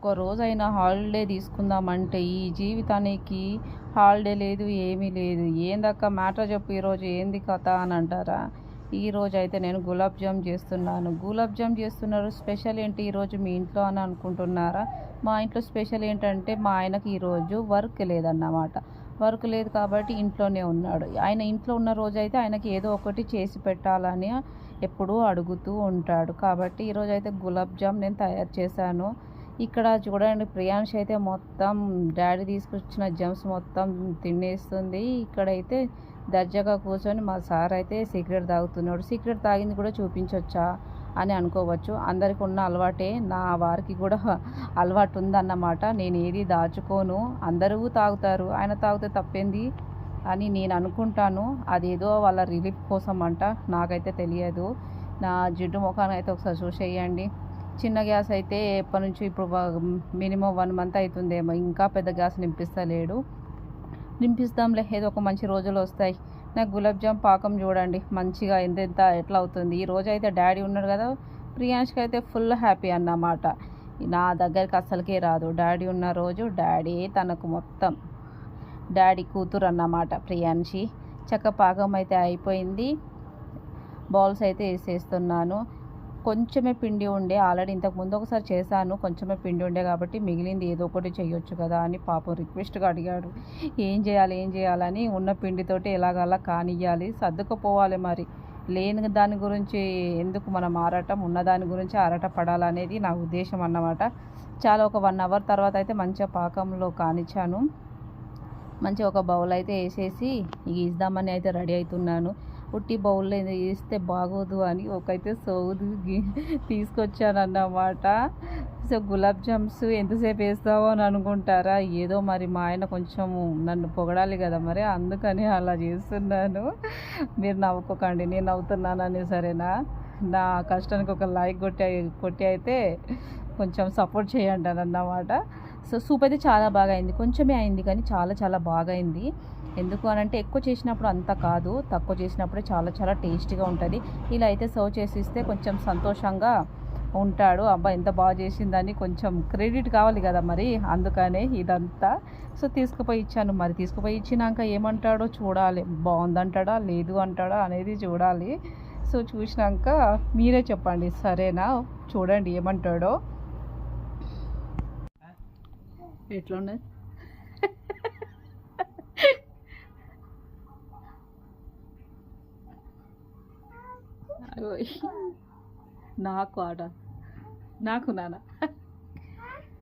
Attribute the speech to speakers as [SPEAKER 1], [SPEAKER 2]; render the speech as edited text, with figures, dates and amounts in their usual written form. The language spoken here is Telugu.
[SPEAKER 1] ఒక్క రోజైనా హాలిడే తీసుకుందామంటే ఈ జీవితానికి హాలిడే లేదు, ఏమీ లేదు. ఏందక్క మ్యాటర్ చెప్పు, ఈరోజు ఏంది కథ అని అంటారా? ఈరోజు అయితే నేను గులాబ్ జామ్ చేస్తున్నాను. గులాబ్ జామ్ చేస్తున్నారు, స్పెషల్ ఏంటి ఈరోజు మీ ఇంట్లో అని అనుకుంటున్నారా? మా ఇంట్లో స్పెషల్ ఏంటంటే మా ఆయనకి ఈరోజు వర్క్ లేదన్నమాట. వర్క్ లేదు కాబట్టి ఇంట్లోనే ఉన్నాడు. ఆయన ఇంట్లో ఉన్న రోజు అయితే ఆయనకి ఏదో ఒకటి చేసి పెట్టాలని ఎప్పుడూ అడుగుతూ ఉంటాడు. కాబట్టి ఈరోజు అయితే గులాబ్ జామ్ నేను తయారు చేశాను. ఇక్కడ చూడండి, ప్రియాంష్ అయితే మొత్తం డాడీ తీసుకొచ్చిన జమ్స్ మొత్తం తినేస్తుంది. ఇక్కడైతే దర్జాగా కూర్చొని మా సార్ అయితే సిగరెట్ తాగుతున్నాడు. సిగరెట్ తాగింది కూడా చూపించవచ్చా అని అనుకోవచ్చు. అందరికి ఉన్న అలవాటే, నా వారికి కూడా అలవాటు ఉందన్నమాట. నేను ఏది దాచుకోను, అందరూ తాగుతారు, ఆయన తాగితే తప్పేంది అని నేను అనుకుంటాను. అదేదో వాళ్ళ రిలీఫ్ కోసం అంట, నాకైతే తెలియదు. నా జిడ్డు ముఖాన్ని అయితే ఒకసారి చూసేయండి. చిన్న గ్యాస్ అయితే ఎప్పటి నుంచి ఇప్పుడు మినిమం 1 మంత్ అవుతుందేమో, ఇంకా పెద్ద గ్యాస్ నింపిస్తలేడు. నింపిస్తాంలే, ఏదో ఒక మంచి రోజులు వస్తాయి. నాకు గులాబ్ జామ్ పాకం చూడండి మంచిగా ఎంతెంత ఎట్లా అవుతుంది. ఈ రోజు అయితే డాడీ ఉన్నాడు కదా, ప్రియాంష్కి అయితే ఫుల్ హ్యాపీ అన్నమాట. నా దగ్గరికి అస్సలకే రాదు. డాడీ ఉన్న రోజు డాడీ తనకు మొత్తం, డాడీ కూతురు అన్నమాట ప్రియాంషి. చక్క పాకం అయితే అయిపోయింది. బౌల్స్ అయితే వేసేస్తున్నాను. కొంచెమే పిండి ఉండే, ఆల్రెడీ ఇంతకుముందు ఒకసారి చేశాను, కొంచెమే పిండి ఉండే కాబట్టి మిగిలింది ఏదో ఒకటి చేయొచ్చు కదా అని పాపం రిక్వెస్ట్గా అడిగాడు. ఏం చేయాలని ఉన్న పిండితోటి ఎలాగలా కానియ్యాలి, సర్దుకుపోవాలి. మరి లేని దాని గురించి ఎందుకు మనం ఆరాటం, ఉన్న దాని గురించి ఆరాట పడాలనేది నా ఉద్దేశం అన్నమాట. చాలా ఒక 1 అవర్ తర్వాత అయితే మంచిగా పాకంలో కానిచ్చాను. మంచిగా ఒక బౌల్ అయితే వేసేసి ఇద్దామని అయితే రెడీ అవుతున్నాను. ఉట్టి బౌల్లో వేస్తే బాగోదు అని ఒకైతే సౌదు తీసుకొచ్చానన్నమాట. సో గులాబ్ జామ్స్ ఎంతసేపు వేస్తావో అని అనుకుంటారా? ఏదో మరి మా ఆయన కొంచెం నన్ను పొగడాలి కదా, మరి అందుకని అలా చేస్తున్నాను. మీరు నవ్వుకోకండి, నేను నవ్వుతున్నానని, సరేనా? నా కష్టానికి ఒక లైక్ కొట్టి అయితే కొంచెం సపోర్ట్ చేయండి అన్నమాట. సో సూప్ అయితే చాలా బాగా అయింది. కొంచెమే అయింది కానీ చాలా చాలా బాగా అయింది. ఎందుకు అనంటే ఎక్కువ చేసినప్పుడు అంత కాదు, తక్కువ చేసినప్పుడే చాలా చాలా టేస్టీగా ఉంటుంది. ఇలా అయితే సర్వ్ చేసి ఇస్తే కొంచెం సంతోషంగా ఉంటాడు. అబ్బా ఎంత బాగా చేసిందని కొంచెం క్రెడిట్ కావాలి కదా, మరి అందుకనే ఇదంతా. సో తీసుకుపోయి ఇచ్చాను. మరి తీసుకుపోయి ఇచ్చినాక ఏమంటాడో చూడాలి. బాగుందంటాడా లేదు అంటాడా అనేది చూడాలి. సో చూసినాక మీరే చెప్పండి, సరేనా? చూడండి ఏమంటాడో. ఎట్లా ఉన్నది? నాకు ఆడ, నాకు నాన్న